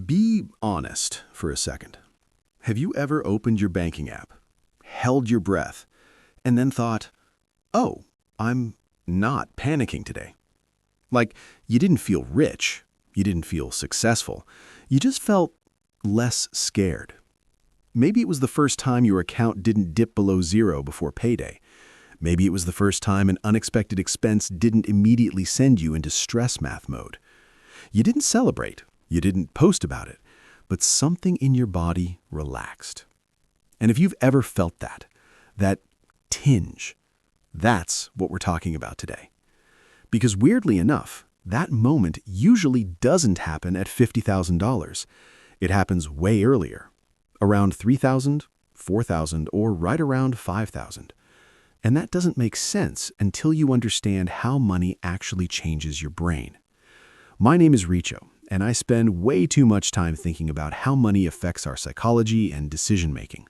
Be honest for a second. Have you ever opened your banking app, held your breath, and then thought, oh, I'm not panicking today? Like, you didn't feel rich, you didn't feel successful, you just felt less scared. Maybe it was the first time your account didn't dip below zero before payday. Maybe it was the first time an unexpected expense didn't immediately send you into stress math mode. You didn't celebrate, you didn't post about it, but something in your body relaxed. And if you've ever felt that tinge, that's what we're talking about today. Because weirdly enough, that moment usually doesn't happen at $50,000. It happens way earlier, around $3,000, $4,000, or right around $5,000. And that doesn't make sense until you understand how money actually changes your brain. My name is Richo, and I spend way too much time thinking about how money affects our psychology and decision-making.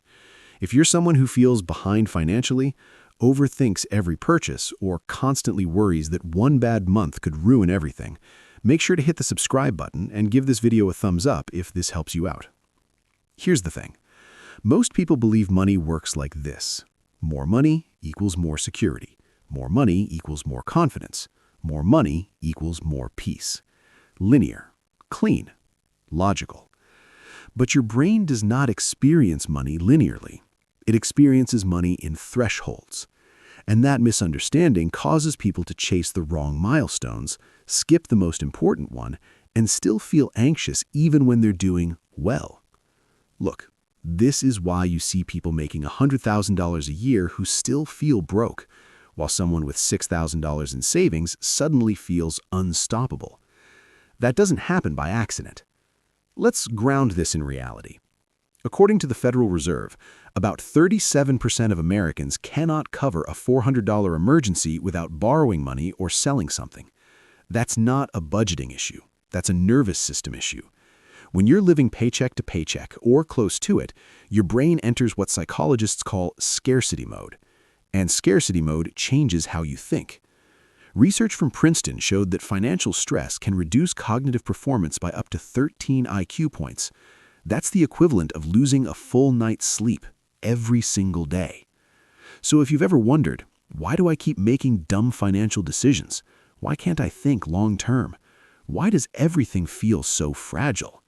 If you're someone who feels behind financially, overthinks every purchase, or constantly worries that one bad month could ruin everything, make sure to hit the subscribe button and give this video a thumbs up if this helps you out. Here's the thing. Most people believe money works like this. More money equals more security. More money equals more confidence. More money equals more peace. Linear, clean, logical. But your brain does not experience money linearly. It experiences money in thresholds. And that misunderstanding causes people to chase the wrong milestones, skip the most important one, and still feel anxious even when they're doing well. Look, this is why you see people making $100,000 a year who still feel broke, while someone with $6,000 in savings suddenly feels unstoppable. That doesn't happen by accident. Let's ground this in reality. According to the Federal Reserve, about 37% of Americans cannot cover a $400 emergency without borrowing money or selling something. That's not a budgeting issue. That's a nervous system issue. When you're living paycheck to paycheck or close to it, your brain enters what psychologists call scarcity mode. And scarcity mode changes how you think. Research from Princeton showed that financial stress can reduce cognitive performance by up to 13 IQ points. That's the equivalent of losing a full night's sleep every single day. So if you've ever wondered, why do I keep making dumb financial decisions? Why can't I think long term? Why does everything feel so fragile?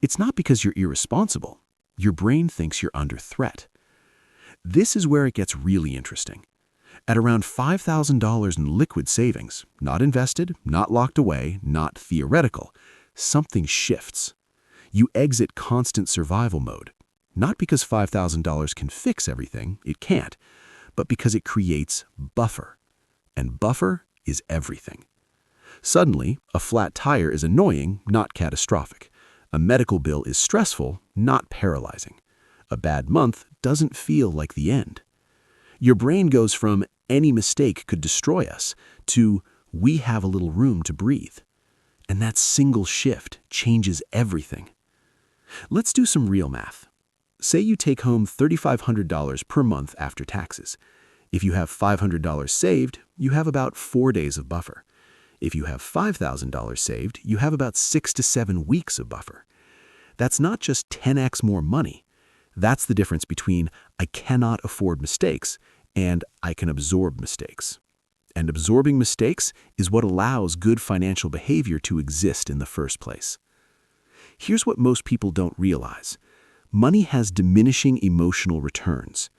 It's not because you're irresponsible. Your brain thinks you're under threat. This is where it gets really interesting. At around $5,000 in liquid savings, not invested, not locked away, not theoretical, something shifts. You exit constant survival mode, not because $5,000 can fix everything, it can't, but because it creates buffer. And buffer is everything. Suddenly, a flat tire is annoying, not catastrophic. A medical bill is stressful, not paralyzing. A bad month doesn't feel like the end. Your brain goes from any mistake could destroy us to we have a little room to breathe. And that single shift changes everything. Let's do some real math. Say you take home $3,500 per month after taxes. If you have $500 saved, you have about 4 days of buffer. If you have $5,000 saved, you have about 6 to 7 weeks of buffer. That's not just 10x more money. That's the difference between I cannot afford mistakes and I can absorb mistakes. And absorbing mistakes is what allows good financial behavior to exist in the first place. Here's what most people don't realize. Money has diminishing emotional returns.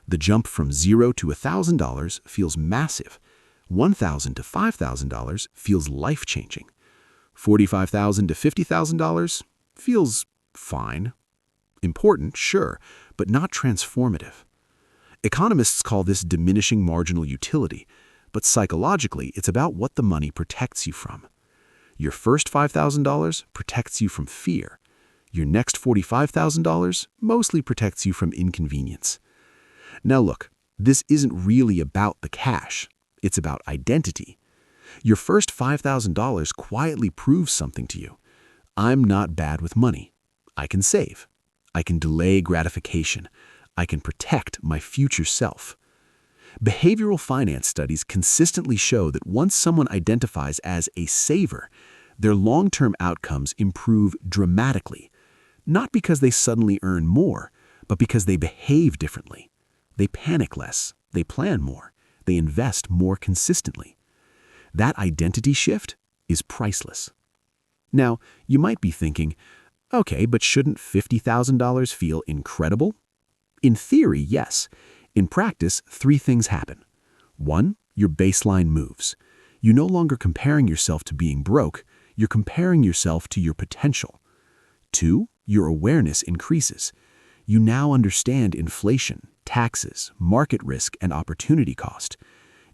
The jump from $0 to $1,000 feels massive. $1,000 to $5,000 feels life-changing. $45,000 to $50,000 feels fine. Important, sure, but not transformative. Economists call this diminishing marginal utility, but psychologically, it's about what the money protects you from. Your first $5,000 protects you from fear. Your next $45,000 mostly protects you from inconvenience. Now look, this isn't really about the cash. It's about identity. Your first $5,000 quietly proves something to you. I'm not bad with money. I can save. I can delay gratification. I can protect my future self. Behavioral finance studies consistently show that once someone identifies as a saver, their long-term outcomes improve dramatically, not because they suddenly earn more, but because they behave differently. They panic less, they plan more, they invest more consistently. That identity shift is priceless. Now, you might be thinking, okay, but shouldn't $50,000 feel incredible? In theory, yes. In practice, 3 things happen. 1, your baseline moves. You're no longer comparing yourself to being broke, you're comparing yourself to your potential. 2, your awareness increases. You now understand inflation, taxes, market risk, and opportunity cost.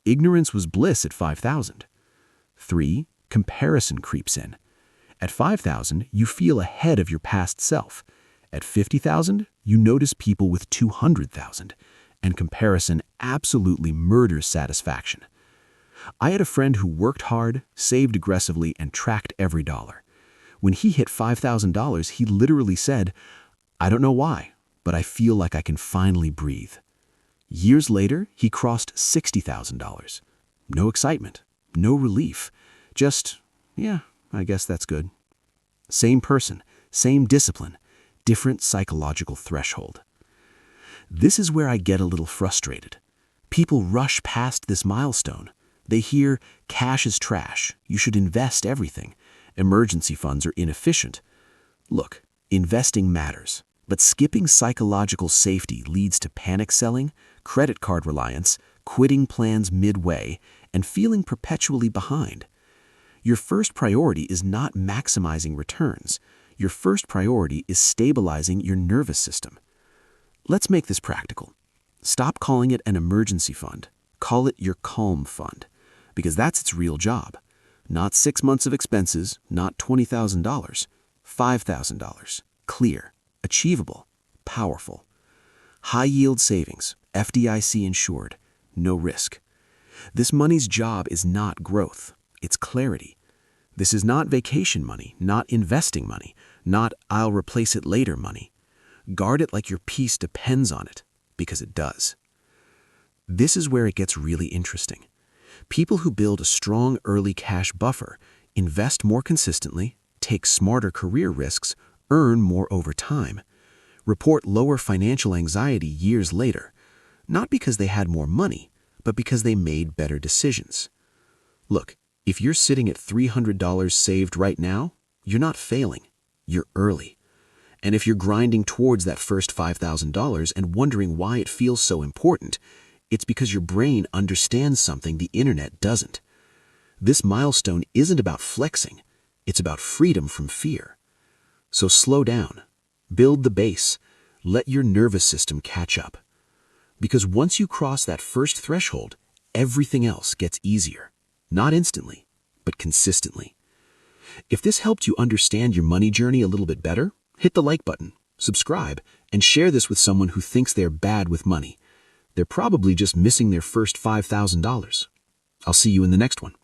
Ignorance was bliss at 5,000. 3, comparison creeps in. At 5,000, you feel ahead of your past self. At 50,000, you notice people with 200,000, and comparison absolutely murders satisfaction. I had a friend who worked hard, saved aggressively, and tracked every dollar. When he hit $5,000, he literally said, "I don't know why, but I feel like I can finally breathe." Years later, he crossed $60,000. No excitement, no relief, just, yeah, I guess that's good. Same person, same discipline, different psychological threshold. This is where I get a little frustrated. People rush past this milestone. They hear, cash is trash, you should invest everything, emergency funds are inefficient. Look, investing matters, but skipping psychological safety leads to panic selling, credit card reliance, quitting plans midway, and feeling perpetually behind. Your first priority is not maximizing returns. Your first priority is stabilizing your nervous system. Let's make this practical. Stop calling it an emergency fund. Call it your calm fund, because that's its real job. Not 6 months of expenses, not $20,000, $5,000. Clear, achievable, powerful. High-yield savings, FDIC insured, no risk. This money's job is not growth, it's clarity. This is not vacation money, not investing money, not I'll replace it later money. Guard it like your peace depends on it, because it does. This is where it gets really interesting. People who build a strong early cash buffer, invest more consistently, take smarter career risks, earn more over time, report lower financial anxiety years later, not because they had more money, but because they made better decisions. Look, if you're sitting at $300 saved right now, you're not failing, you're early. And if you're grinding towards that first $5,000 and wondering why it feels so important, it's because your brain understands something the internet doesn't. This milestone isn't about flexing, it's about freedom from fear. So slow down, build the base, let your nervous system catch up. Because once you cross that first threshold, everything else gets easier. Not instantly, but consistently. If this helped you understand your money journey a little bit better, hit the like button, subscribe, and share this with someone who thinks they're bad with money. They're probably just missing their first $5,000. I'll see you in the next one.